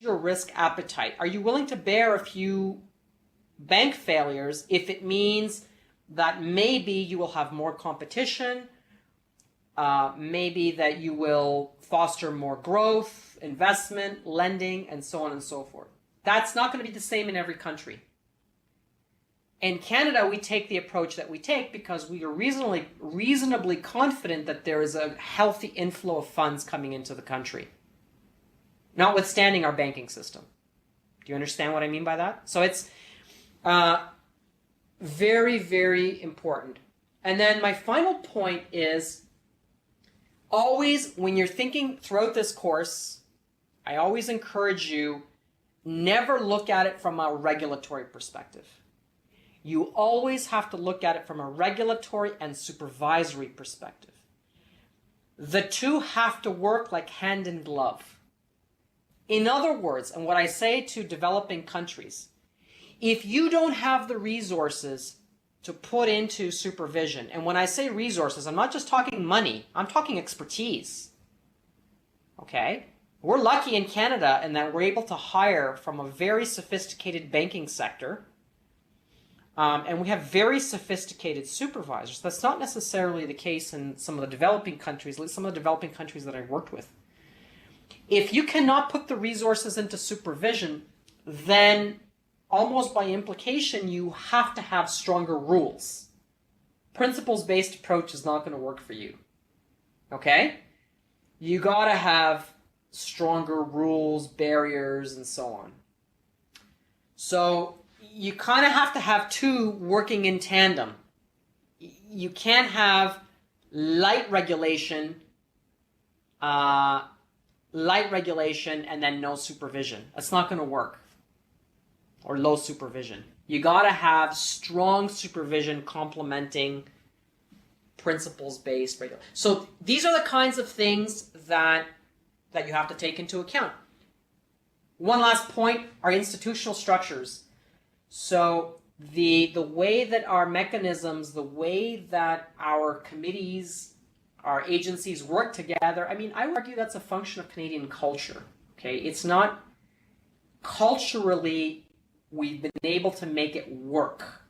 your risk appetite? Are you willing to bear a few bank failures if it means that maybe you will have more competition, maybe that you will foster more growth, investment, lending, and so on and so forth? That's not going to be the same in every country. In Canada, we take the approach that we take because we are reasonably confident that there is a healthy inflow of funds coming into the country, notwithstanding our banking system. Do you understand what I mean by that? So it's very, very important. And then my final point is, always, when you're thinking throughout this course, I always encourage you, never look at it from a regulatory perspective. You always have to look at it from a regulatory and supervisory perspective. The two have to work like hand in glove. In other words, and what I say to developing countries, if you don't have the resources to put into supervision, and when I say resources, I'm not just talking money, I'm talking expertise. Okay? We're lucky in Canada in that we're able to hire from a very sophisticated banking sector. And we have very sophisticated supervisors. That's not necessarily the case in some of the developing countries, some of the developing countries that I've worked with. If you cannot put the resources into supervision, then almost by implication, you have to have stronger rules. Principles-based approach is not going to work for you. Okay? You got to have stronger rules, barriers, and so on. So you kind of have to have two working in tandem. You can't have light regulation and then no supervision. That's not going to work. Or low supervision. You got to have strong supervision complementing principles-based regulation. So these are the kinds of things that you have to take into account. One last point are institutional structures. So the way that our mechanisms, the way that our committees, our agencies work together, I mean, I would argue that's a function of Canadian culture. Okay, it's not culturally we've been able to make it work.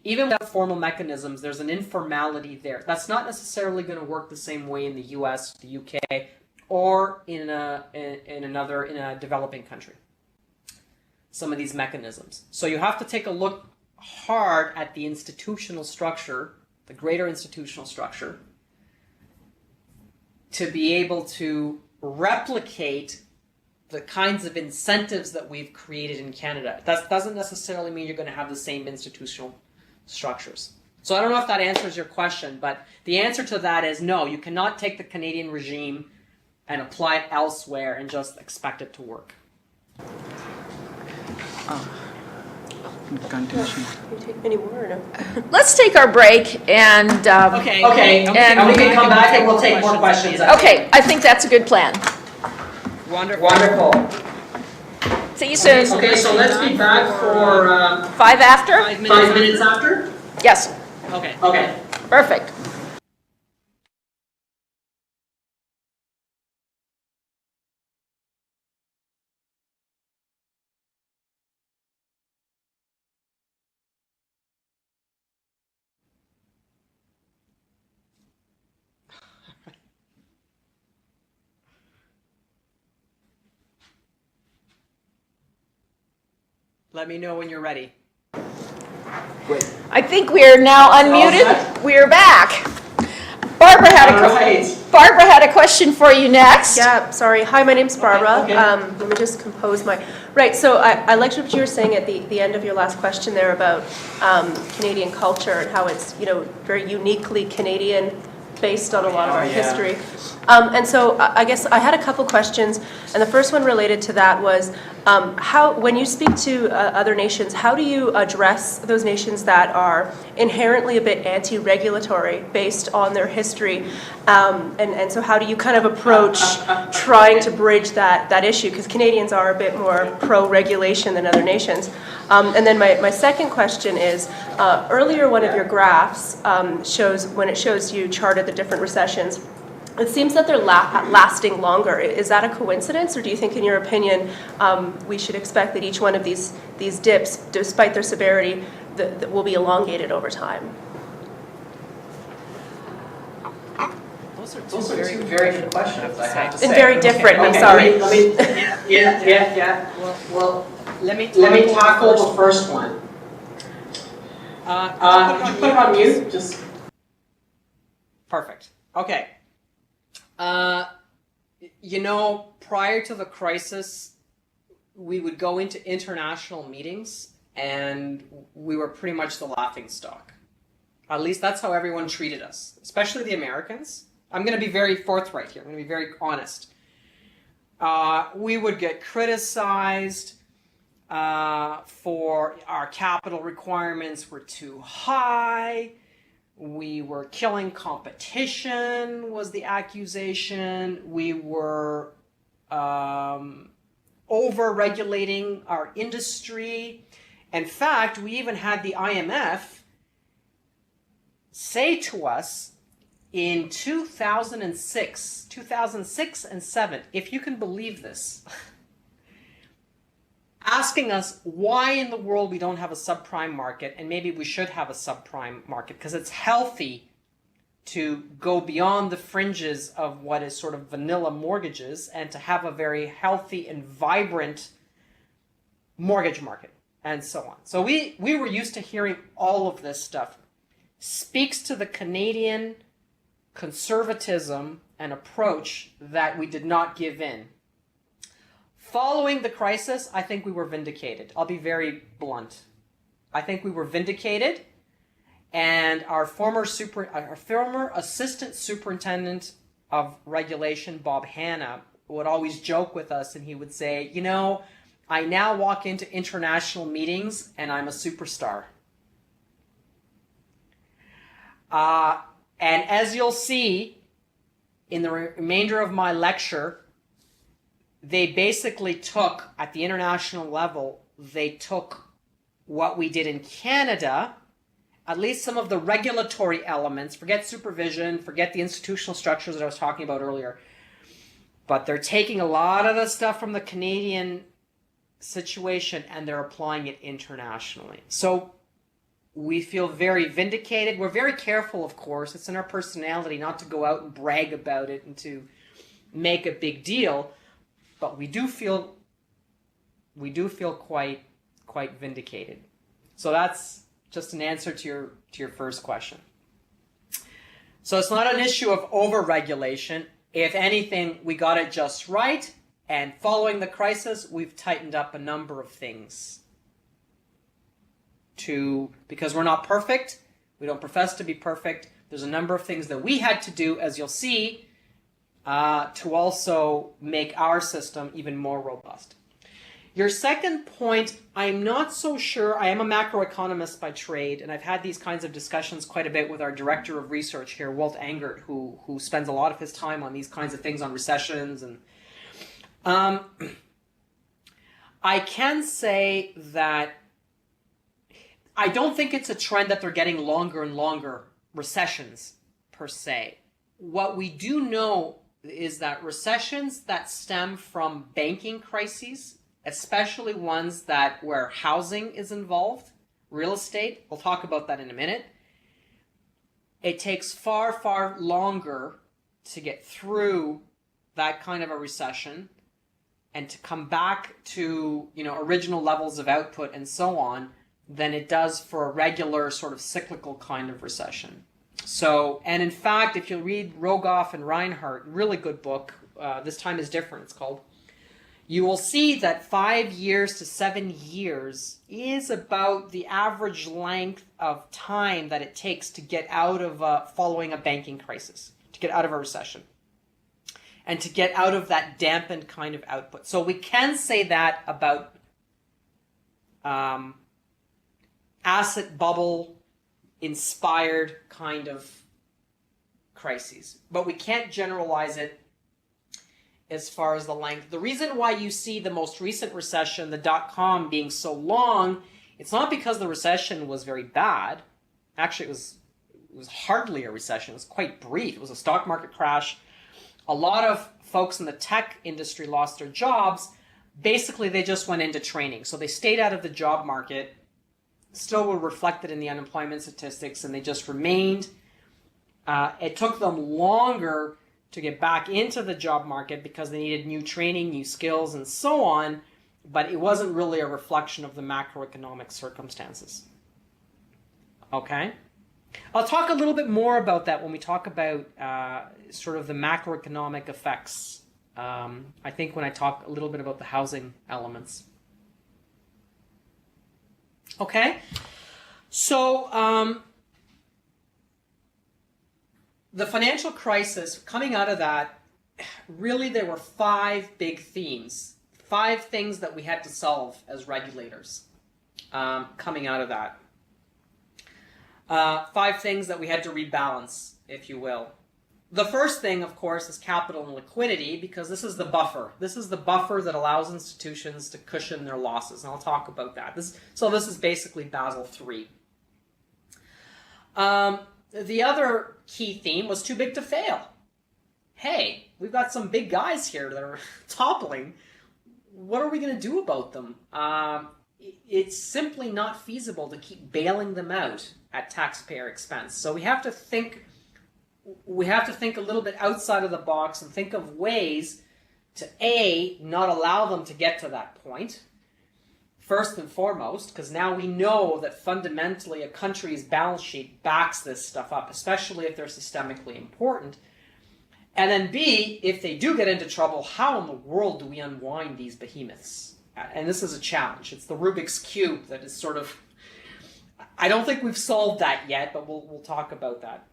Even without formal mechanisms, there's an informality there. That's not necessarily going to work the same way in the US, the UK, or in a developing country. Some of these mechanisms. So you have to take a look hard at the institutional structure, the greater institutional structure, to be able to replicate the kinds of incentives that we've created in Canada. That doesn't necessarily mean you're going to have the same institutional structures. So I don't know if that answers your question, but the answer to that is no, you cannot take the Canadian regime and apply it elsewhere and just expect it to work. Continuation. Can you take any more or no? Let's take our break and Okay. And we can come back and we'll take more questions. Okay, I think that's a good plan. Wonderful. See you soon. Okay, so let's be back for 5 after? 5 minutes after? Yes. Okay. Perfect. Let me know when you're ready. Great. I think we are now unmuted. We are back. Barbara had a question for you next. Yeah, sorry. Hi, my name's Barbara. Okay. Let me just compose my... Right, so I liked what you were saying at the end of your last question there about Canadian culture and how it's, very uniquely Canadian based on a lot of our history. And so I guess I had a couple questions, and the first one related to that was when you speak to other nations, how do you address those nations that are inherently a bit anti-regulatory based on their history? And so how do you kind of approach trying to bridge that issue? Because Canadians are a bit more pro-regulation than other nations. And then my second question is, earlier one of your graphs shows you charted the different recessions. it seems that they're lasting longer. Is that a coincidence, or do you think, in your opinion, we should expect that each one of these dips, despite their severity, that will be elongated over time? Those are two very good questions, I have to say. And very different, Okay, I'm sorry. Yeah. Well, let me tackle the first one. Could you put it on mute? Just perfect. Okay. Prior to the crisis, we would go into international meetings and we were pretty much the laughingstock. At least that's how everyone treated us, especially the Americans. I'm going to be very forthright here. I'm going to be very honest. We would get criticized for our capital requirements were too high. We were killing competition, was the accusation. We were over-regulating our industry. In fact, we even had the IMF say to us in 2006 and 2007, if you can believe this, asking us why in the world we don't have a subprime market, and maybe we should have a subprime market because it's healthy to go beyond the fringes of what is sort of vanilla mortgages and to have a very healthy and vibrant mortgage market and so on. So we were used to hearing all of this stuff. Speaks to the Canadian conservatism and approach that we did not give in. Following the crisis, I think we were vindicated. I'll be very blunt. I think we were vindicated, and our former assistant superintendent of regulation, Bob Hanna, would always joke with us, and he would say, I now walk into international meetings and I'm a superstar. And as you'll see in the remainder of my lecture, they basically took, at the international level, they took what we did in Canada, at least some of the regulatory elements, forget supervision, forget the institutional structures that I was talking about earlier, but they're taking a lot of the stuff from the Canadian situation and they're applying it internationally. So we feel very vindicated. We're very careful, of course. It's in our personality not to go out and brag about it and to make a big deal. But we do feel quite vindicated. So that's just an answer to your first question. So it's not an issue of over-regulation. If anything, we got it just right. And following the crisis, we've tightened up a number of things. Because we're not perfect, we don't profess to be perfect. There's a number of things that we had to do, as you'll see, to also make our system even more robust. Your second point, I'm not so sure. I am a macroeconomist by trade, and I've had these kinds of discussions quite a bit with our director of research here, Walt Engert, who spends a lot of his time on these kinds of things, on recessions. And I can say that I don't think it's a trend that they're getting longer and longer recessions, per se. What we do know is that recessions that stem from banking crises, especially ones where housing is involved, real estate, we'll talk about that in a minute, it takes far, far longer to get through that kind of a recession and to come back to original levels of output and so on than it does for a regular sort of cyclical kind of recession. So, and in fact, if you read Rogoff and Reinhardt, really good book, This Time is Different, it's called, you will see that 5 years to 7 years is about the average length of time that it takes to get out of following a banking crisis, to get out of a recession, and to get out of that dampened kind of output. So we can say that about asset bubble inspired kind of crises. But we can't generalize it as far as the length. The reason why you see the most recent recession, the dot-com, being so long, it's not because the recession was very bad. Actually, it was hardly a recession. It was quite brief. It was a stock market crash. a lot of folks in the tech industry lost their jobs. Basically, they just went into training. So they stayed out of the job market, still were reflected in the unemployment statistics, and they just remained. It took them longer to get back into the job market because they needed new training, new skills, and so on, but it wasn't really a reflection of the macroeconomic circumstances. Okay? I'll talk a little bit more about that when we talk about sort of the macroeconomic effects. I think when I talk a little bit about the housing elements. Okay? So, the financial crisis, coming out of that, really there were 5 big themes. 5 things that we had to solve as regulators coming out of that. 5 things that we had to rebalance, if you will. The first thing, of course, is capital and liquidity, because this is the buffer. This is the buffer that allows institutions to cushion their losses, and I'll talk about that. So this is basically Basel III. The other key theme was too big to fail. Hey, we've got some big guys here that are toppling. What are we going to do about them? It's simply not feasible to keep bailing them out at taxpayer expense. So we have to think a little bit outside of the box and think of ways to A, not allow them to get to that point, first and foremost, because now we know that fundamentally a country's balance sheet backs this stuff up, especially if they're systemically important. And then B, if they do get into trouble, how in the world do we unwind these behemoths? And this is a challenge. It's the Rubik's Cube that is sort of... I don't think we've solved that yet, but we'll talk about that.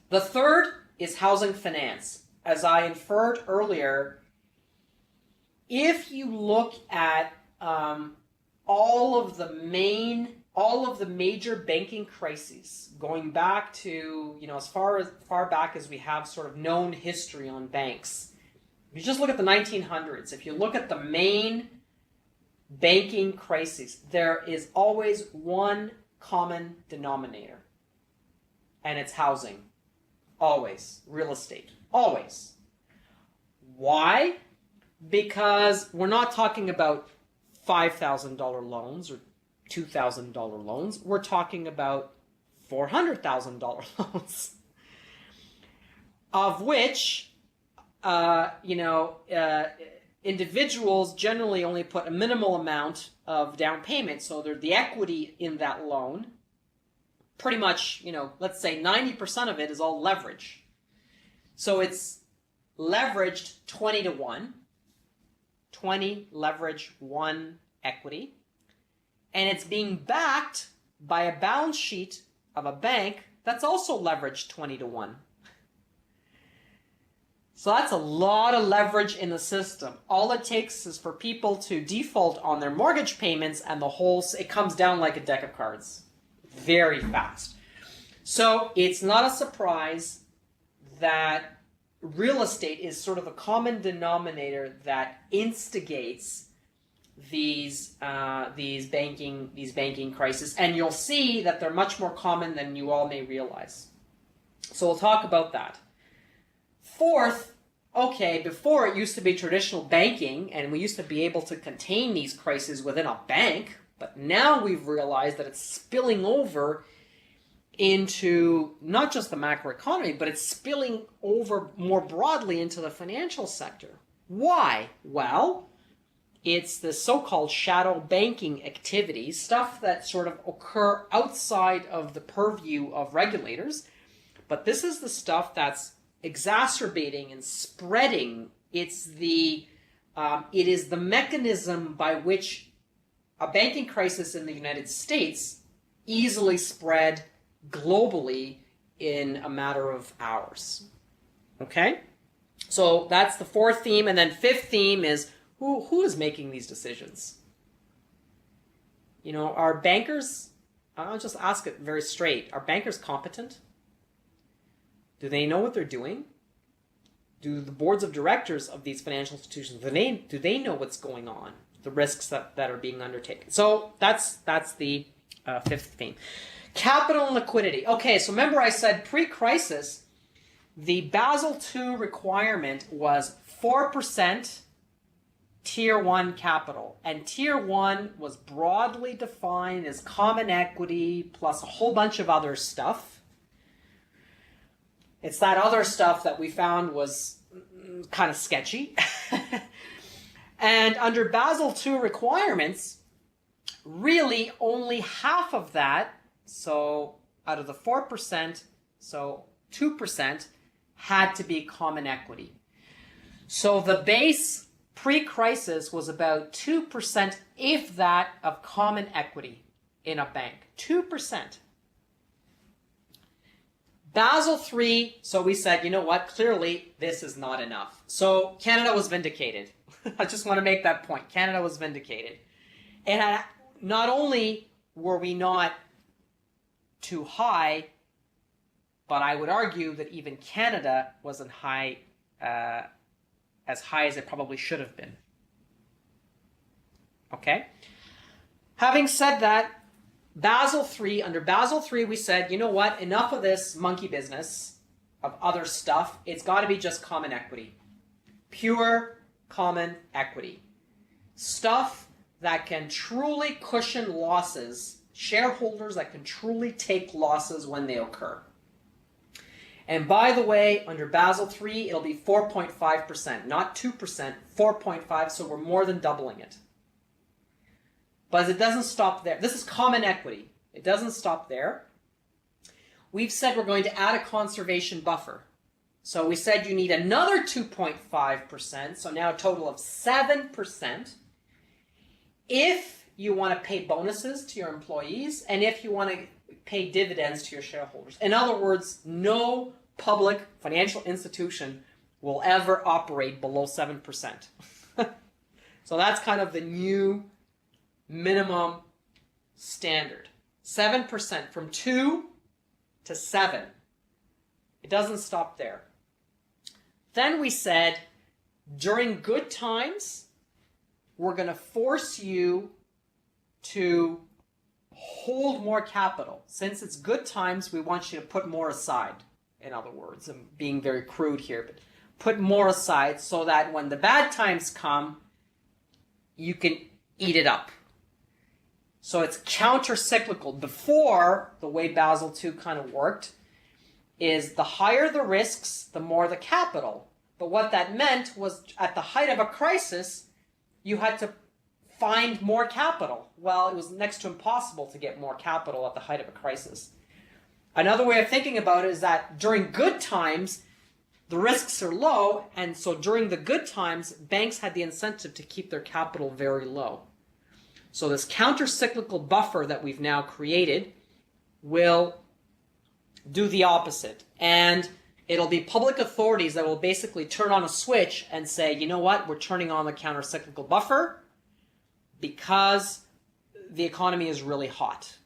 The third is housing finance. As I inferred earlier, if you look at all of the major banking crises, going back to, as far back as we have sort of known history on banks, if you just look at the 1900s, if you look at the main banking crises, there is always one common denominator, and it's housing. Always. Real estate. Always. Why? Because we're not talking about $5,000 loans or $2,000 loans. We're talking about $400,000 loans, of which, individuals generally only put a minimal amount of down payment. So the equity in that loan, pretty much, let's say 90% of it is all leverage. So it's leveraged 20 to 1. 20 leverage, 1 equity. And it's being backed by a balance sheet of a bank that's also leveraged 20 to 1. So that's a lot of leverage in the system. All it takes is for people to default on their mortgage payments and it comes down like a deck of cards. Very fast. So it's not a surprise that real estate is sort of a common denominator that instigates these banking crises, and you'll see that they're much more common than you all may realize. So we'll talk about that. Fourth, before it used to be traditional banking, and we used to be able to contain these crises within a bank, but now we've realized that it's spilling over into not just the macroeconomy, but it's spilling over more broadly into the financial sector. Why? Well, it's the so-called shadow banking activities, stuff that sort of occur outside of the purview of regulators, but this is the stuff that's exacerbating and spreading. It is the mechanism by which a banking crisis in the United States easily spread globally in a matter of hours. Okay? So that's the fourth theme. And then fifth theme is who is making these decisions? Are bankers, I'll just ask it very straight, are bankers competent? Do they know what they're doing? Do the boards of directors of these financial institutions, do they know what's going on? The risks that are being undertaken. So that's the fifth theme. Capital and liquidity. Okay, so remember I said pre-crisis, the Basel II requirement was 4% Tier 1 capital. And Tier 1 was broadly defined as common equity plus a whole bunch of other stuff. It's that other stuff that we found was kind of sketchy. And under Basel II requirements, really only half of that, so out of the 4%, so 2%, had to be common equity. So the base pre-crisis was about 2%, if that, of common equity in a bank. 2%. Basel III, so we said, you know what, clearly this is not enough. So Canada was vindicated. I just want to make that point. Canada was vindicated. And not only were we not too high, but I would argue that even Canada wasn't high, as high as it probably should have been. Okay? Having said that, under Basel III, we said, you know what, enough of this monkey business of other stuff. It's got to be just common equity. Pure common equity. Stuff that can truly cushion losses, shareholders that can truly take losses when they occur. And by the way, under Basel III, it'll be 4.5%, not 2%, 4.5%, so we're more than doubling it. But it doesn't stop there. This is common equity. It doesn't stop there. We've said we're going to add a conservation buffer. So we said you need another 2.5%, so now a total of 7%, if you want to pay bonuses to your employees and if you want to pay dividends to your shareholders. In other words, no public financial institution will ever operate below 7%. So that's kind of the new minimum standard. 7%, from 2 to 7. It doesn't stop there. Then we said, during good times, we're going to force you to hold more capital. Since it's good times, we want you to put more aside. In other words, I'm being very crude here, but put more aside so that when the bad times come, you can eat it up. So it's counter-cyclical. Before, the way Basel II kind of worked, is the higher the risks, the more the capital. But what that meant was at the height of a crisis, you had to find more capital. Well, it was next to impossible to get more capital at the height of a crisis. Another way of thinking about it is that during good times, the risks are low, and so during the good times, banks had the incentive to keep their capital very low. So this counter-cyclical buffer that we've now created will do the opposite. And it'll be public authorities that will basically turn on a switch and say, you know what, we're turning on the counter-cyclical buffer because the economy is really hot.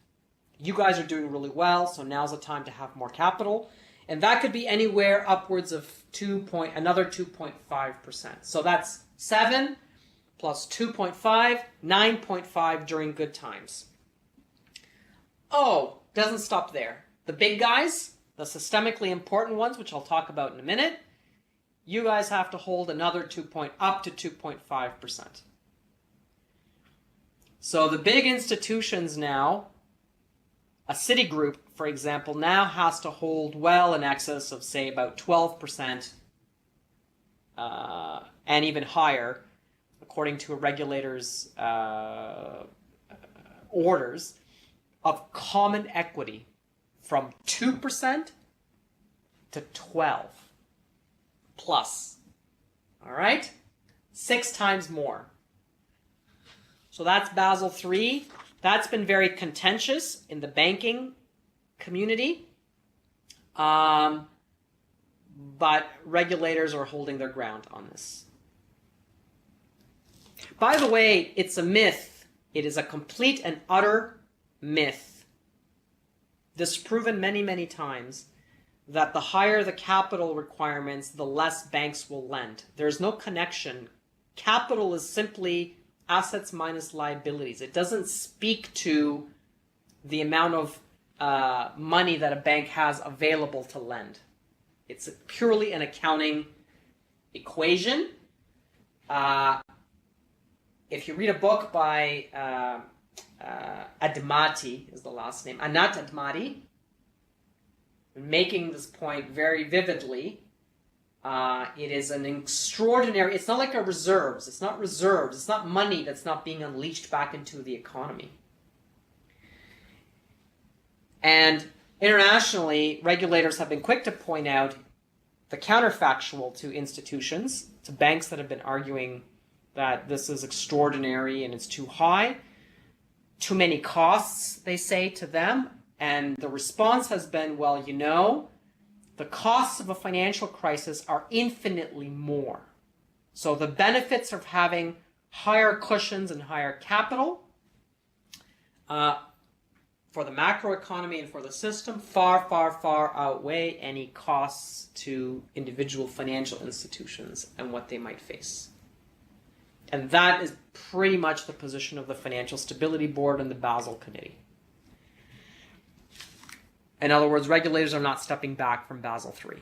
You guys are doing really well, so now's the time to have more capital. And that could be anywhere upwards of another 2.5%. So that's 7 plus 2.5, 9.5 during good times. Oh, doesn't stop there. The big guys, the systemically important ones, which I'll talk about in a minute, you guys have to hold another up to 2.5%. So the big institutions now, a Citigroup, for example, now has to hold well in excess of, say, about 12%, and even higher, according to a regulator's orders, of common equity from 2% to 12 plus. All right? 6 times more. So that's Basel III. That's been very contentious in the banking community. But regulators are holding their ground on this. By the way, it's a myth. It is a complete and utter myth, disproven many, many times, that the higher the capital requirements, the less banks will lend. There's no connection. Capital is simply assets minus liabilities. It doesn't speak to the amount of money that a bank has available to lend. It's purely an accounting equation. If you read a book by Admati, is the last name, Anat Admati, making this point very vividly, it is an extraordinary, it's not like a reserves, it's not money that's not being unleashed back into the economy. And internationally, regulators have been quick to point out the counterfactual to institutions, to banks that have been arguing that this is extraordinary and it's too high, too many costs, they say to them. And the response has been, well, you know, the costs of a financial crisis are infinitely more. So the benefits of having higher cushions and higher capital for the macroeconomy and for the system far, far, far outweigh any costs to individual financial institutions and what they might face. And that is pretty much the position of the Financial Stability Board and the Basel Committee. In other words, regulators are not stepping back from Basel III.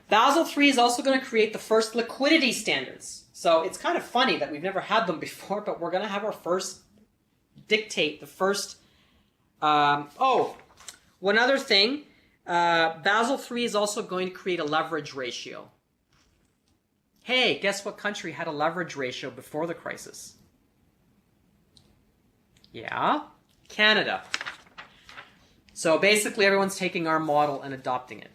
Basel III is also going to create the first liquidity standards. So it's kind of funny that we've never had them before, but we're going to have our first dictate, the first... one other thing. Basel III is also going to create a leverage ratio. Hey, guess what country had a leverage ratio before the crisis? Yeah, Canada. So basically everyone's taking our model and adopting it.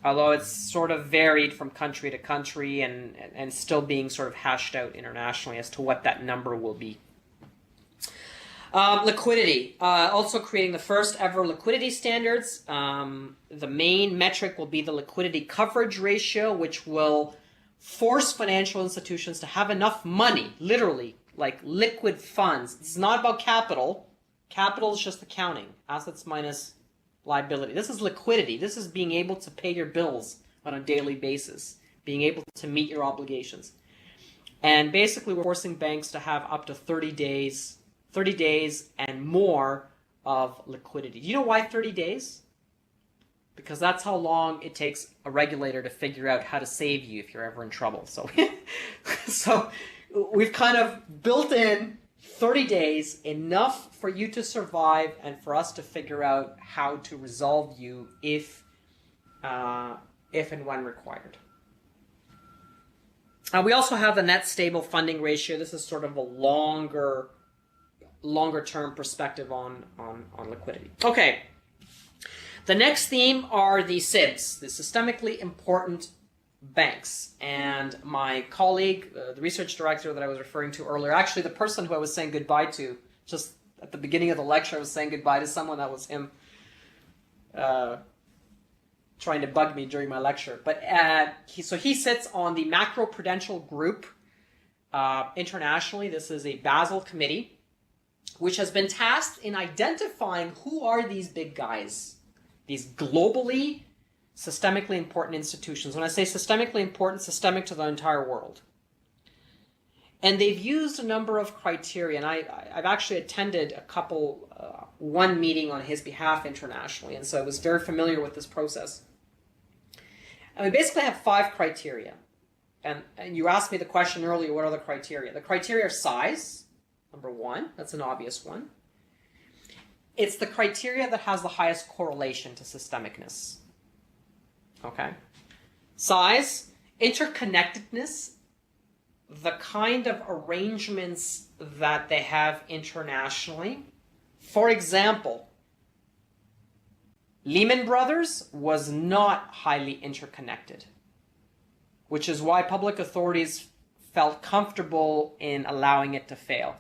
Although it's sort of varied from country to country and still being sort of hashed out internationally as to what that number will be. Liquidity. Also creating the first ever liquidity standards. The main metric will be the liquidity coverage ratio, which will force financial institutions to have enough money, literally, like liquid funds. It's not about capital. Capital is just accounting. Assets minus liability. This is liquidity. This is being able to pay your bills on a daily basis, being able to meet your obligations. And basically we're forcing banks to have up to 30 days and more of liquidity. Do you know why 30 days? Because that's how long it takes a regulator to figure out how to save you if you're ever in trouble. So, so we've kind of built in 30 days, enough for you to survive and for us to figure out how to resolve you if and when required. We also have the net stable funding ratio. This is sort of a longer term perspective on liquidity. Okay. The next theme are the SIBs, the systemically important banks. And my colleague, the research director that I was referring to earlier, actually the person who I was saying goodbye to, just at the beginning of the lecture, I was saying goodbye to someone. That was him trying to bug me during my lecture. But he sits on the macroprudential group internationally. This is a Basel committee, which has been tasked in identifying who are these big guys, these globally systemically important institutions. When I say systemically important, systemic to the entire world. And they've used a number of criteria, and I've actually attended one meeting on his behalf internationally, and so I was very familiar with this process. And we basically have 5 criteria. And you asked me the question earlier, what are the criteria? The criteria are size, number 1. That's an obvious one. It's the criteria that has the highest correlation to systemicness. Okay. Size, interconnectedness, the kind of arrangements that they have internationally. For example, Lehman Brothers was not highly interconnected, which is why public authorities felt comfortable in allowing it to fail.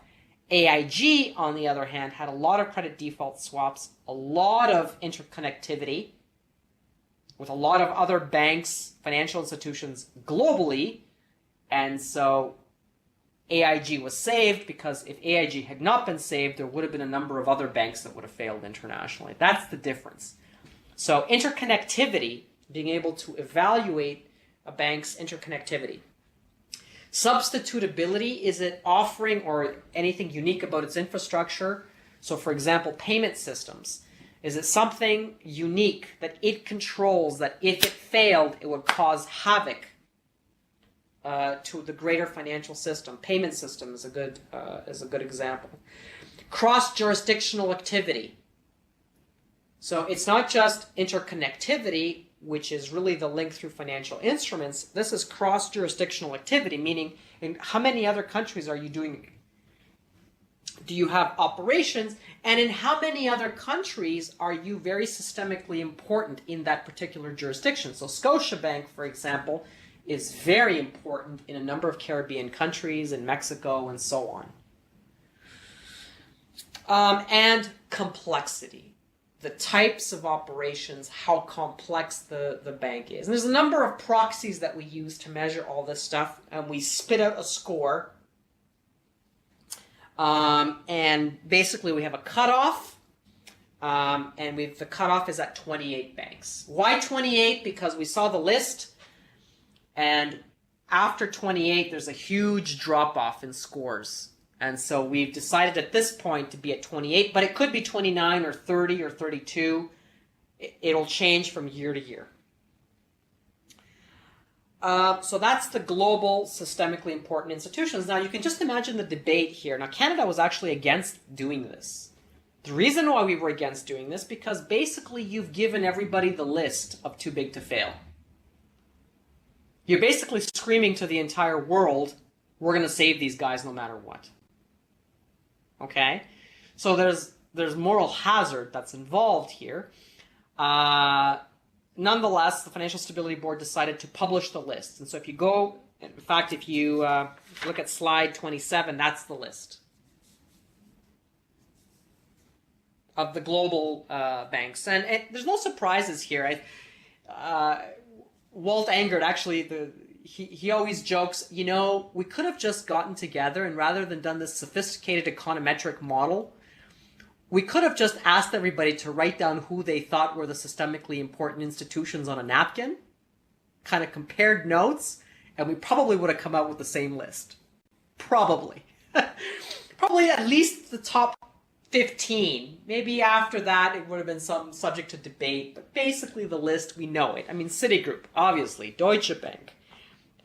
AIG, on the other hand, had a lot of credit default swaps, a lot of interconnectivity with a lot of other banks, financial institutions globally, and so AIG was saved because if AIG had not been saved, there would have been a number of other banks that would have failed internationally. That's the difference. So interconnectivity, being able to evaluate a bank's interconnectivity. Substitutability, is it offering or anything unique about its infrastructure? So for example, payment systems. Is it something unique that it controls, that if it failed, it would cause havoc to the greater financial system? Payment system is a good example. Cross-jurisdictional activity. So it's not just interconnectivity, which is really the link through financial instruments. This is cross-jurisdictional activity, meaning in how many other countries are you doing? Do you have operations? And in how many other countries are you very systemically important in that particular jurisdiction? So Scotiabank, for example, is very important in a number of Caribbean countries, in Mexico, and so on. And complexity. The types of operations, how complex the bank is. And there's a number of proxies that we use to measure all this stuff, and we spit out a score. And basically we have a cutoff, and the cutoff is at 28 banks. Why 28? Because we saw the list, and after 28 there's a huge drop-off in scores. And so we've decided at this point to be at 28, but it could be 29 or 30 or 32. It'll change from year to year. So that's the global systemically important institutions. Now you can just imagine the debate here. Now Canada was actually against doing this. The reason why we were against doing this, because basically you've given everybody the list of too big to fail. You're basically screaming to the entire world, we're going to save these guys no matter what. Okay? So there's moral hazard that's involved here. Nonetheless, the Financial Stability Board decided to publish the list. And so if you go, in fact, if you look at slide 27, that's the list of the global banks. And there's no surprises here. Walt Engert, actually, he always jokes, you know, we could have just gotten together and rather than done this sophisticated econometric model, we could have just asked everybody to write down who they thought were the systemically important institutions on a napkin, kind of compared notes, and we probably would have come out with the same list. Probably. Probably at least the top 15. Maybe after that it would have been some subject to debate, but basically the list, we know it. I mean, Citigroup, obviously, Deutsche Bank,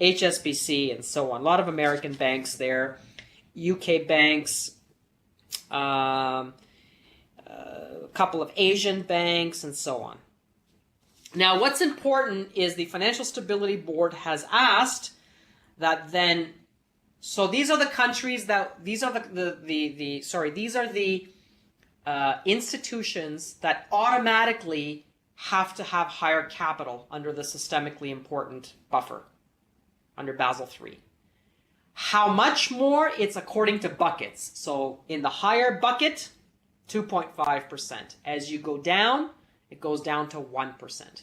HSBC, and so on. A lot of American banks there, UK banks, a couple of Asian banks, and so on. Now, what's important is the Financial Stability Board has asked that then, so these are the countries that, these are these are the institutions that automatically have to have higher capital under the systemically important buffer, under Basel III. How much more? It's according to buckets. So in the higher bucket, 2.5%. As you go down, it goes down to 1%.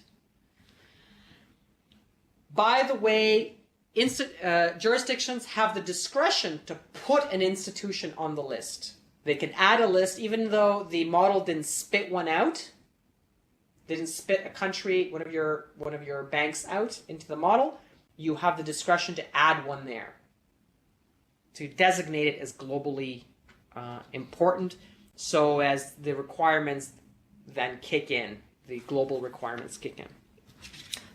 By the way, jurisdictions have the discretion to put an institution on the list. They can add a list, even though the model didn't spit one out, didn't spit a country, one of your banks out into the model. You have the discretion to add one there, to designate it as globally important, so as the requirements then kick in, the global requirements kick in.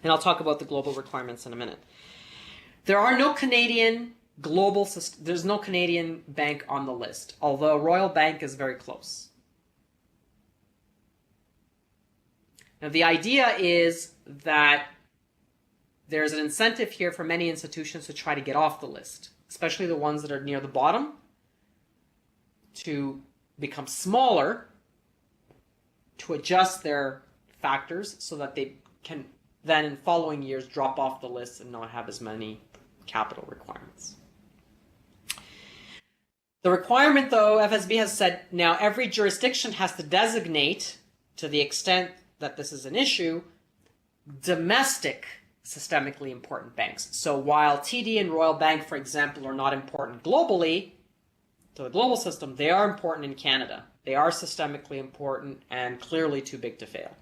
And I'll talk about the global requirements in a minute. There are no Canadian there's no Canadian bank on the list, although Royal Bank is very close. Now the idea is that there's an incentive here for many institutions to try to get off the list, especially the ones that are near the bottom, to become smaller, to adjust their factors so that they can then in following years drop off the list and not have as many capital requirements. The requirement, though, FSB has said now every jurisdiction has to designate, to the extent that this is an issue, domestic systemically important banks. So while TD and Royal Bank, for example, are not important globally, to the global system, they are important in Canada. They are systemically important and clearly too big to fail.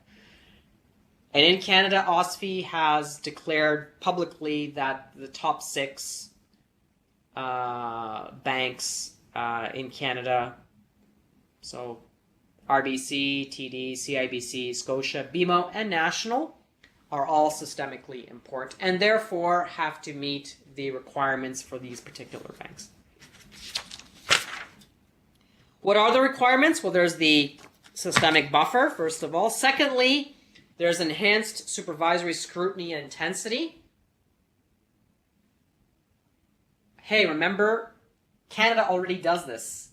And in Canada, OSFI has declared publicly that the top 6 banks in Canada, so RBC, TD, CIBC, Scotia, BMO, and National are all systemically important and therefore have to meet the requirements for these particular banks. What are the requirements? Well, there's the systemic buffer, first of all. Secondly, there's enhanced supervisory scrutiny and intensity. Hey, remember, Canada already does this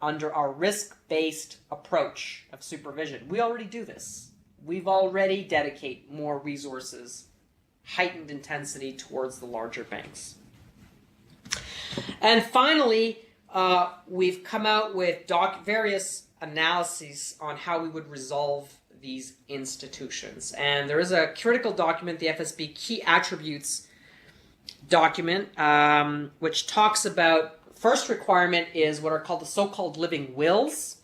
under our risk-based approach of supervision. We already do this. We've already dedicate more resources, heightened intensity towards the larger banks. And finally, we've come out with various analyses on how we would resolve these institutions. And there is a critical document, the FSB Key Attributes document, which talks about, first requirement is what are called the so-called living wills,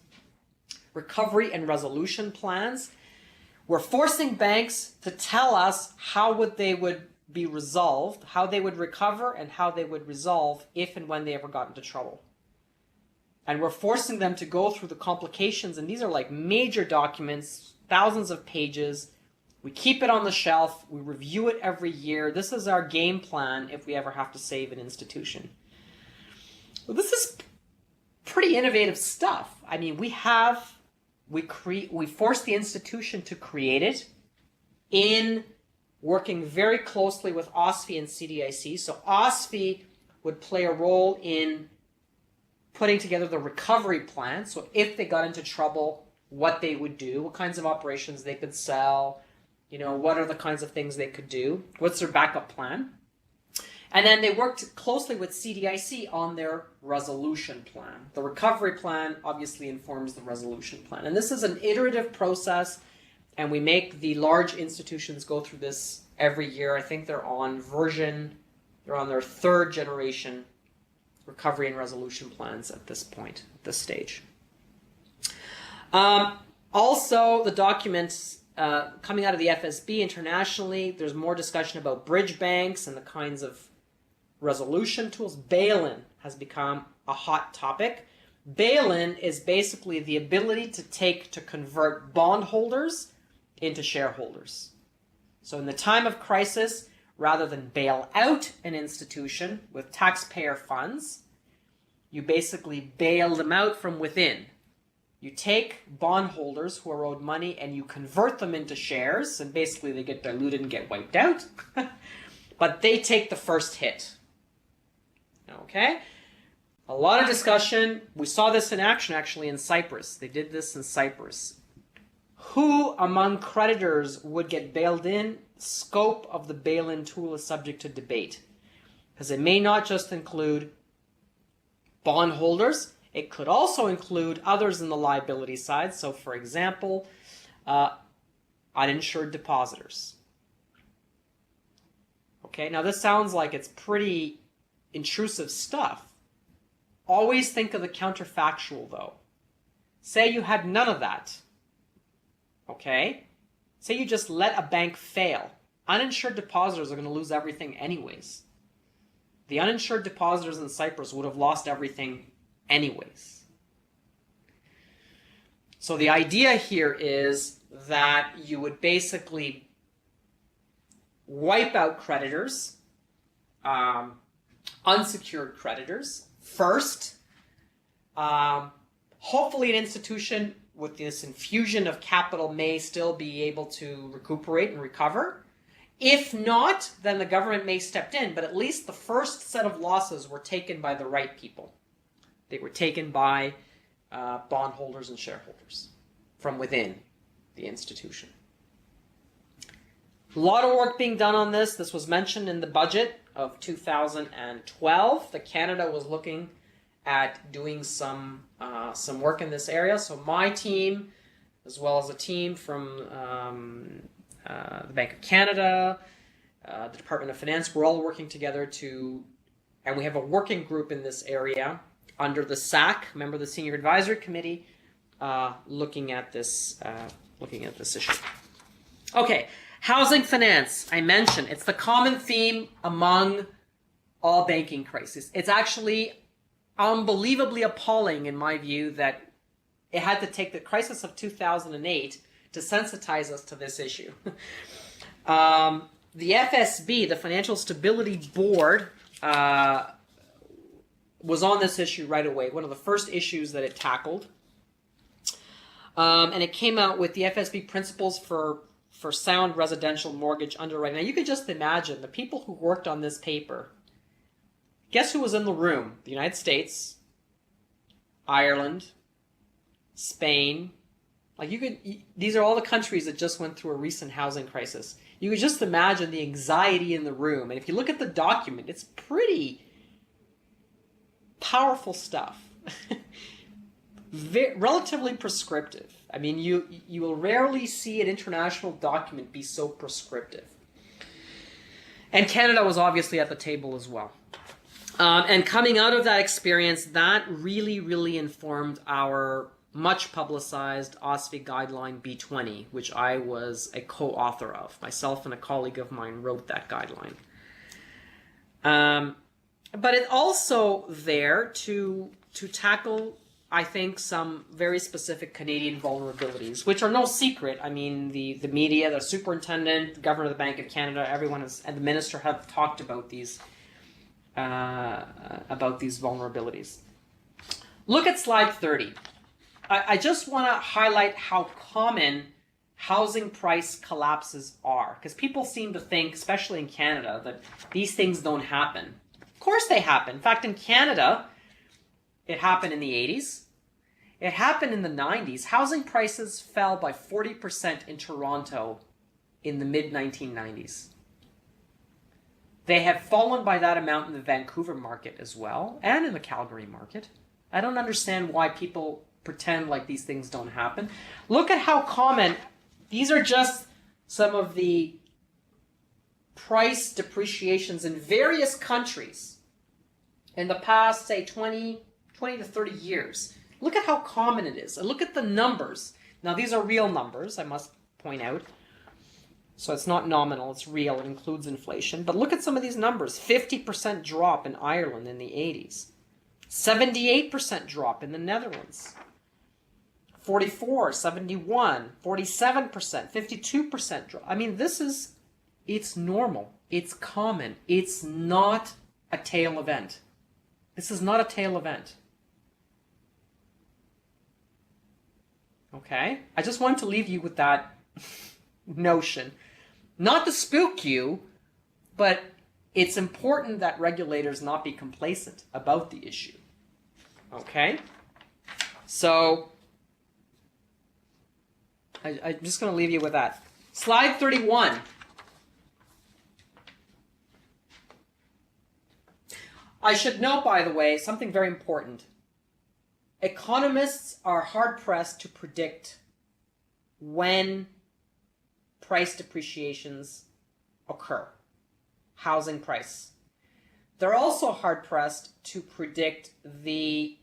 recovery and resolution plans. We're forcing banks to tell us how they would be resolved, how they would recover, and how they would resolve if and when they ever got into trouble. And we're forcing them to go through the complications, and these are like major documents, thousands of pages. We keep it on the shelf, we review it every year. This is our game plan if we ever have to save an institution. Well, this is pretty innovative stuff. I mean, we force the institution to create it in working very closely with OSFI and CDIC. So OSFI would play a role in putting together the recovery plan. So if they got into trouble, what they would do, what kinds of operations they could sell, what are the kinds of things they could do, what's their backup plan. And then they worked closely with CDIC on their resolution plan. The recovery plan obviously informs the resolution plan. And this is an iterative process, and we make the large institutions go through this every year. I think they're on their third generation recovery and resolution plans at this point, at this stage. Also, the documents coming out of the FSB internationally, there's more discussion about bridge banks and the kinds of resolution tools. Bail-in has become a hot topic. Bail-in is basically the ability to convert bondholders into shareholders. So in the time of crisis, rather than bail out an institution with taxpayer funds, you basically bail them out from within. You take bondholders who are owed money and you convert them into shares, and basically they get diluted and get wiped out. But they take the first hit. Okay? A lot of discussion. We saw this in action actually in Cyprus. They did this in Cyprus. Who among creditors would get bailed in? Scope of the bail-in tool is subject to debate, because it may not just include bondholders. It could also include others in the liability side. So, for example, uninsured depositors. Okay, now this sounds like it's pretty intrusive stuff. Always think of the counterfactual, though. Say you had none of that. Okay? Say you just let a bank fail. Uninsured depositors are going to lose everything anyways. The uninsured depositors in Cyprus would have lost everything anyways. So the idea here is that you would basically wipe out creditors, unsecured creditors first. Hopefully an institution with this infusion of capital may still be able to recuperate and recover. If not, then the government may step in, but at least the first set of losses were taken by the right people. They were taken by bondholders and shareholders from within the institution. A lot of work being done on this. This was mentioned in the budget of 2012. That Canada was looking at doing some work in this area. So my team, as well as a team from the Bank of Canada, the Department of Finance, we're all working together and we have a working group in this area under the SAC, member of the Senior Advisory Committee, looking at this issue. Okay, housing finance. I mentioned it's the common theme among all banking crises. It's actually unbelievably appalling, in my view, that it had to take the crisis of 2008 to sensitize us to this issue. The FSB, the Financial Stability Board, was on this issue right away, one of the first issues that it tackled. And it came out with the FSB Principles for Sound Residential Mortgage Underwriting. Now, you could just imagine the people who worked on this paper. Guess who was in the room? The United States, Ireland, Spain. These are all the countries that just went through a recent housing crisis. You could just imagine the anxiety in the room. And if you look at the document, it's pretty powerful stuff. Relatively prescriptive. I mean, you will rarely see an international document be so prescriptive. And Canada was obviously at the table as well. And coming out of that experience, that really, really informed our much publicized OSFI guideline B20, which I was a co-author of. Myself and a colleague of mine wrote that guideline. But it's also there to tackle, I think, some very specific Canadian vulnerabilities, which are no secret. I mean, the media, the superintendent, the governor of the Bank of Canada, everyone and the minister have talked about these vulnerabilities. Look at slide 30. I just want to highlight how common housing price collapses are, because people seem to think, especially in Canada, that these things don't happen. Of course they happen. In fact, in Canada, it happened in the 80s. It happened in the 90s. Housing prices fell by 40% in Toronto in the mid-1990s. They have fallen by that amount in the Vancouver market as well, and in the Calgary market. I don't understand why people pretend like these things don't happen. Look at how common. These are just some of the price depreciations in various countries in the past, say, 20 to 30 years. Look at how common it is. And look at the numbers. Now, these are real numbers, I must point out. So it's not nominal, it's real. It includes inflation. But look at some of these numbers. 50% drop in Ireland in the 80s. 78% drop in the Netherlands. 44, 71, 47%, 52% drop. I mean, it's normal. It's common. It's not a tail event. This is not a tail event. Okay? I just wanted to leave you with that notion. Not to spook you, but it's important that regulators not be complacent about the issue. Okay? So, I'm just going to leave you with that. Slide 31. I should note, by the way, something very important. Economists are hard-pressed to predict when price depreciations occur. Housing price. They're also hard-pressed to predict the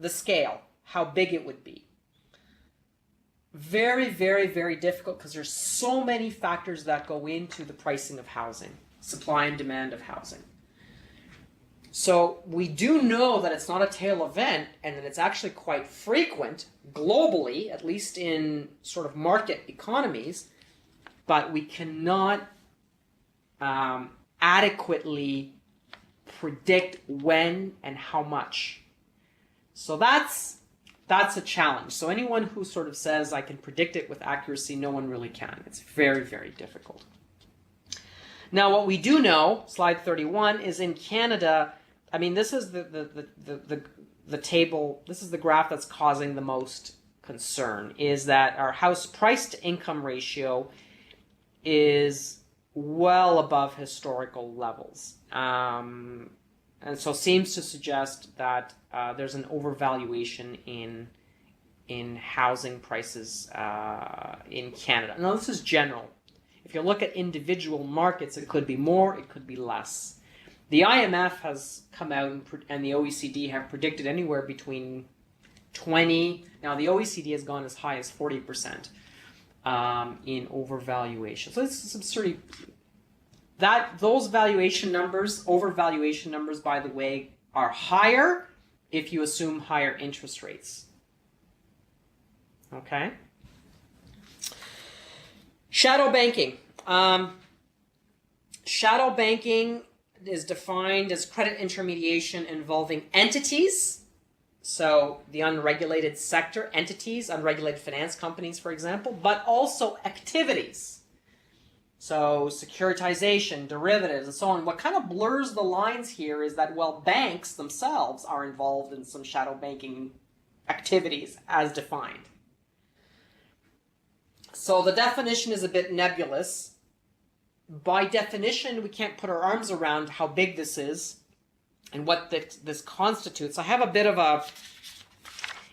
scale, how big it would be. Very, very, very difficult because there's so many factors that go into the pricing of housing, supply and demand of housing. So we do know that it's not a tail event and that it's actually quite frequent globally, at least in sort of market economies, but we cannot adequately predict when and how much. So that's a challenge. So anyone who sort of says I can predict it with accuracy, no one really can. It's very, very difficult. Now, what we do know, slide 31, is in Canada. I mean, this is the table. This is the graph that's causing the most concern. Is that our house price to income ratio is well above historical levels, and so seems to suggest that there's an overvaluation in housing prices in Canada. Now, this is general. If you look at individual markets, it could be more, it could be less. The IMF has come out and the OECD have predicted anywhere between 20. Now, the OECD has gone as high as 40% in overvaluation. So it's absurd. Those valuation numbers, overvaluation numbers, by the way, are higher if you assume higher interest rates. Okay? Shadow banking. Shadow banking is defined as credit intermediation involving entities. So the unregulated sector, entities, unregulated finance companies, for example, but also activities. So securitization, derivatives, and so on. What kind of blurs the lines here is that, well, banks themselves are involved in some shadow banking activities as defined. So the definition is a bit nebulous. By definition, we can't put our arms around how big this is and what this constitutes. I have a bit of a,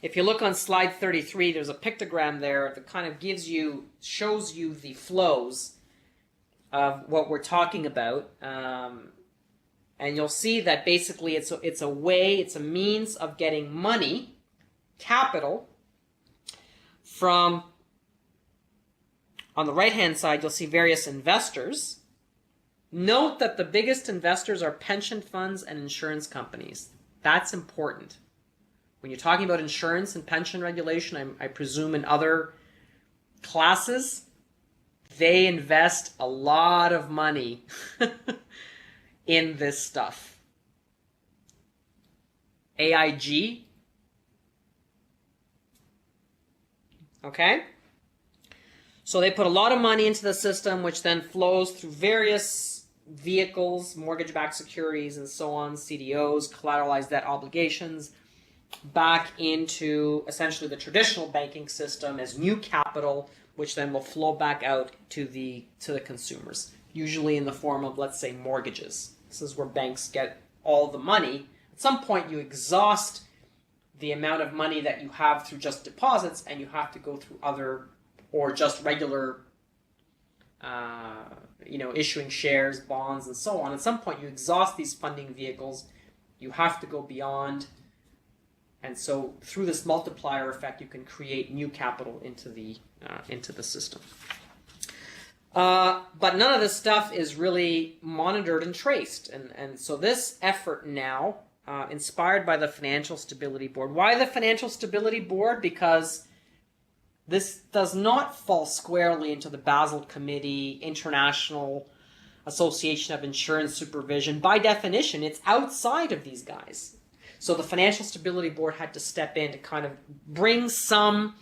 if you look on slide 33, there's a pictogram there that kind of shows you the flows of what we're talking about. And you'll see that basically it's a means of getting money, capital, from, on the right-hand side, you'll see various investors. Note that the biggest investors are pension funds and insurance companies. That's important. When you're talking about insurance and pension regulation, I presume in other classes, they invest a lot of money in this stuff. AIG. Okay? So they put a lot of money into the system, which then flows through various vehicles, mortgage-backed securities and so on, CDOs, collateralized debt obligations, back into essentially the traditional banking system as new capital, which then will flow back out to the consumers, usually in the form of, let's say, mortgages. This is where banks get all the money. At some point, you exhaust the amount of money that you have through just deposits, and you have to go through other, or just regular, issuing shares, bonds, and so on. At some point, you exhaust these funding vehicles. You have to go beyond. And so through this multiplier effect, you can create new capital into the system. But none of this stuff is really monitored and traced. And so this effort now, inspired by the Financial Stability Board. Why the Financial Stability Board? Because this does not fall squarely into the Basel Committee, International Association of Insurance Supervision. By definition, it's outside of these guys. So the Financial Stability Board had to step in to kind of bring some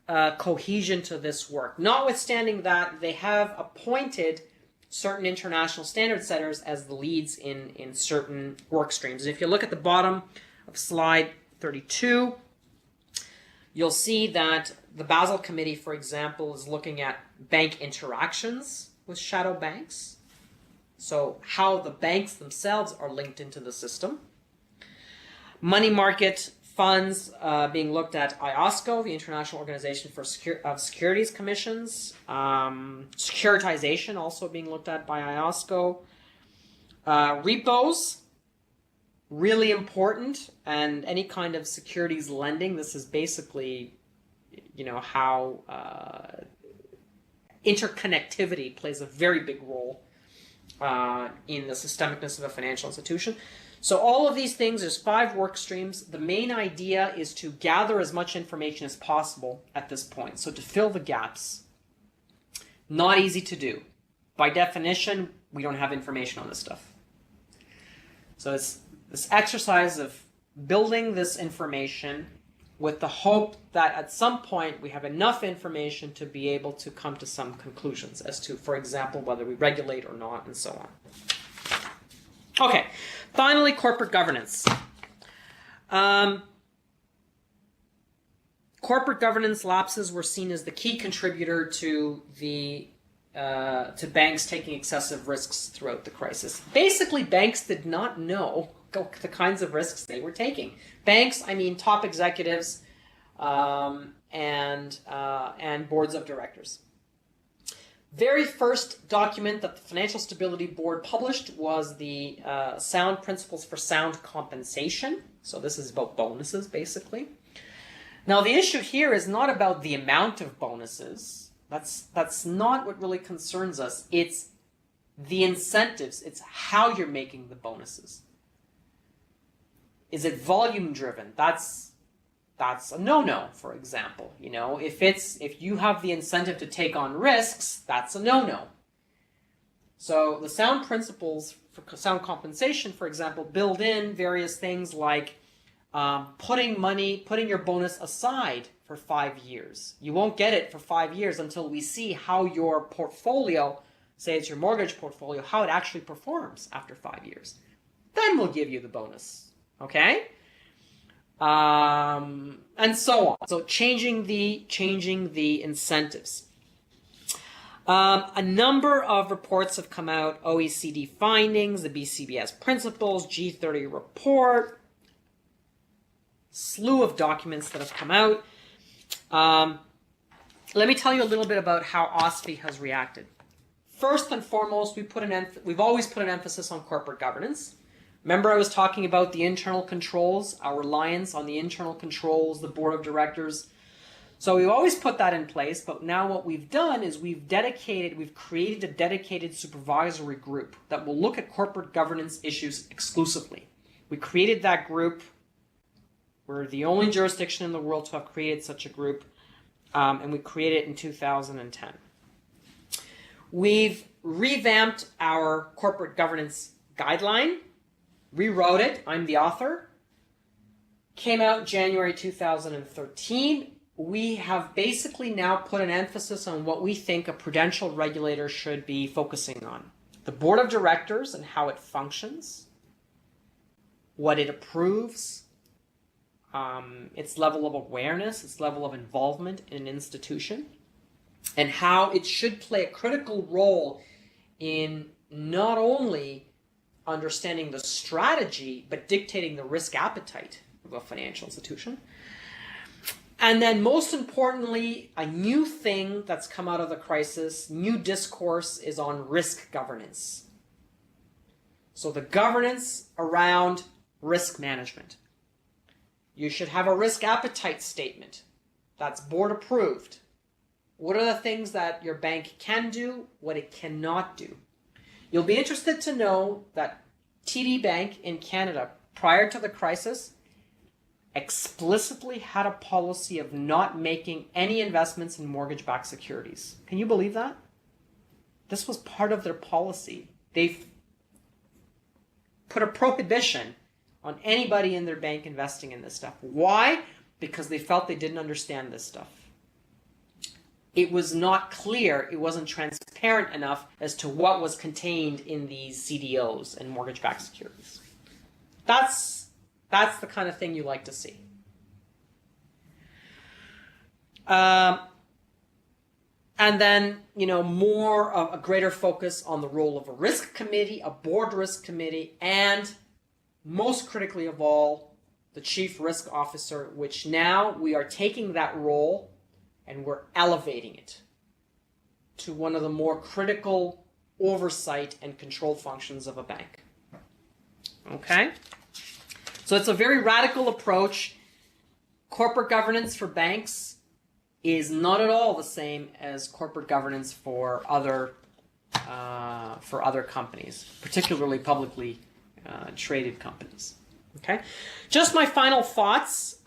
cohesion to this work. Notwithstanding that, they have appointed certain international standard setters as the leads in certain work streams. And if you look at the bottom of slide 32, you'll see that the Basel Committee, for example, is looking at bank interactions with shadow banks. So how the banks themselves are linked into the system. Money market funds being looked at IOSCO, the International Organization for Securities Commissions. Securitization also being looked at by IOSCO. Repos, really important, and any kind of securities lending. This is basically, how interconnectivity plays a very big role in the systemicness of a financial institution. So all of these things, there's 5 work streams. The main idea is to gather as much information as possible at this point. So to fill the gaps. Not easy to do. By definition, we don't have information on this stuff. So it's this exercise of building this information with the hope that at some point we have enough information to be able to come to some conclusions as to, for example, whether we regulate or not, and so on. Okay, finally, corporate governance. Corporate governance lapses were seen as the key contributor to to banks taking excessive risks throughout the crisis. Basically, banks did not know the kinds of risks they were taking. Banks, I mean top executives and boards of directors. Very first document that the Financial Stability Board published was the Sound Principles for Sound Compensation. So this is about bonuses, basically. Now, the issue here is not about the amount of bonuses. That's not what really concerns us. It's the incentives. It's how you're making the bonuses. Is it volume driven? That's a no-no, for example. If you have the incentive to take on risks, that's a no-no. So the sound principles for sound compensation, for example, build in various things like putting your bonus aside for 5 years. You won't get it for 5 years until we see how your portfolio, say it's your mortgage portfolio, how it actually performs after 5 years. Then we'll give you the bonus, okay? And so on. So changing the incentives. A number of reports have come out, OECD findings, the BCBS principles, G30 report, slew of documents that have come out. Let me tell you a little bit about how OSFI has reacted. First and foremost, we've always put an emphasis on corporate governance. Remember I was talking about the internal controls, our reliance on the internal controls, the board of directors. So we've always put that in place, but now what we've done is we've created a dedicated supervisory group that will look at corporate governance issues exclusively. We created that group. We're the only jurisdiction in the world to have created such a group, and we created it in 2010. We've revamped our corporate governance guideline, rewrote it, I'm the author, came out in January 2013. We have basically now put an emphasis on what we think a prudential regulator should be focusing on. The board of directors and how it functions, what it approves, its level of awareness, its level of involvement in an institution, and how it should play a critical role in not only understanding the strategy, but dictating the risk appetite of a financial institution. And then most importantly, a new thing that's come out of the crisis, new discourse, is on risk governance. So the governance around risk management. You should have a risk appetite statement that's board approved. What are the things that your bank can do, what it cannot do? You'll be interested to know that TD Bank in Canada, prior to the crisis, explicitly had a policy of not making any investments in mortgage-backed securities. Can you believe that? This was part of their policy. They've put a prohibition on anybody in their bank investing in this stuff. Why? Because they felt they didn't understand this stuff. It was not clear, it wasn't transparent enough as to what was contained in these CDOs and mortgage-backed securities. That's the kind of thing you like to see. And then, more of a greater focus on the role of a risk committee, a board risk committee, and most critically of all, the chief risk officer, which now we are taking that role and we're elevating it to one of the more critical oversight and control functions of a bank. Okay? So it's a very radical approach. Corporate governance for banks is not at all the same as corporate governance for other companies, particularly publicly traded companies. Okay? Just my final thoughts.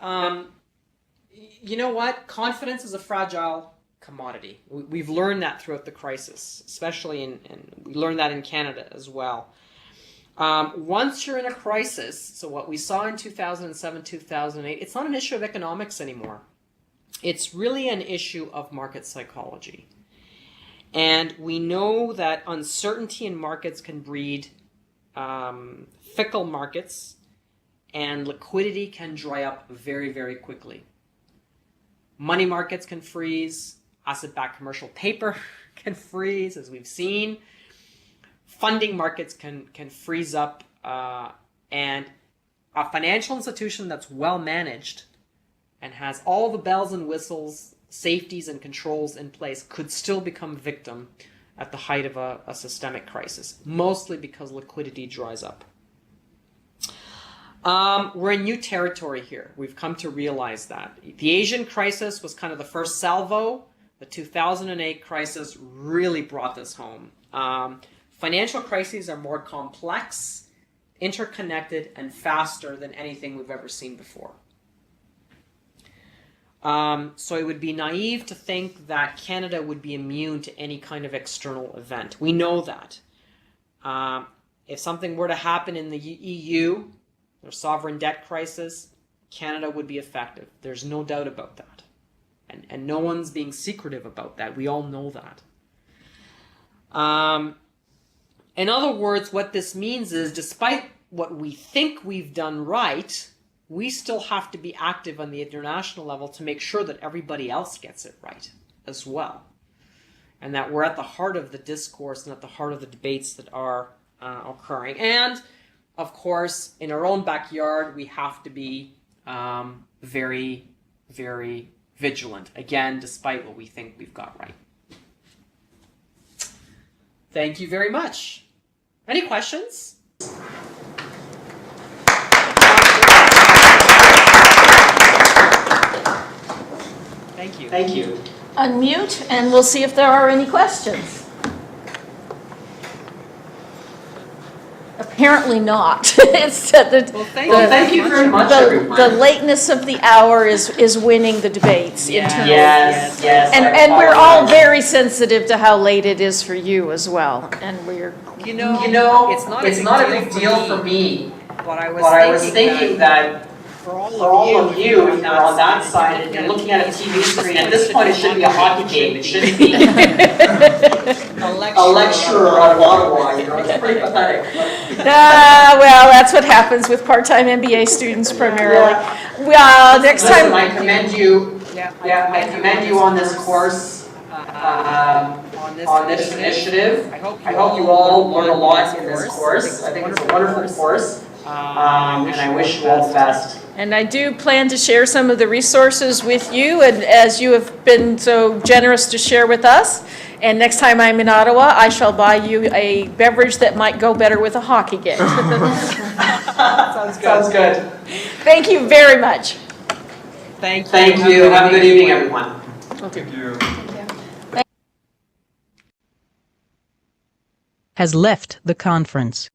You know what? Confidence is a fragile commodity. We've learned that throughout the crisis, especially we learned that in Canada as well. Once you're in a crisis, so what we saw in 2007, 2008, it's not an issue of economics anymore. It's really an issue of market psychology. And we know that uncertainty in markets can breed fickle markets, and liquidity can dry up very, very quickly. Money markets can freeze, asset-backed commercial paper can freeze, as we've seen. Funding markets can freeze up, and a financial institution that's well managed and has all the bells and whistles, safeties and controls in place could still become victim at the height of a systemic crisis, mostly because liquidity dries up. We're in new territory here. We've come to realize that. The Asian crisis was kind of the first salvo. The 2008 crisis really brought this home. Financial crises are more complex. interconnected, and faster than anything we've ever seen before. So it would be naive to think that Canada would be immune to any kind of external event. We know that. If something were to happen in the EU, their sovereign debt crisis, Canada would be affected. There's no doubt about that. And no one's being secretive about that. We all know that. In other words, what this means is, despite what we think we've done right, we still have to be active on the international level to make sure that everybody else gets it right as well. And that we're at the heart of the discourse and at the heart of the debates that are occurring. And, of course, in our own backyard, we have to be very, very vigilant. Again, despite what we think we've got right. Thank you very much. Any questions? Thank you. Thank you. Unmute, and we'll see if there are any questions. Apparently not. It's Well, thank you very much, everyone. the lateness of the hour is winning the debates internally. Yes, yes. And we're all very sensitive to how late it is for you as well. And we're You know, it's not a big deal for me. But I was thinking that for all of you, if you're on that side and you're looking at a TV screen, at this point it shouldn't be a hockey game. It shouldn't be a lecture on Ottawa. You know, it's pretty pathetic. well, that's what happens with part-time MBA students primarily. Well, next Listen, time. I commend you. I commend you on this course, on this initiative. I hope you all learn a lot in this course. I think it's a wonderful course, and I wish you all the best. And I do plan to share some of the resources with you, and as you have been so generous to share with us. And next time I'm in Ottawa, I shall buy you a beverage that might go better with a hockey game. Sounds good. Thank you very much. Thank you. Have a good evening, everyone. Thank you. Has left the conference.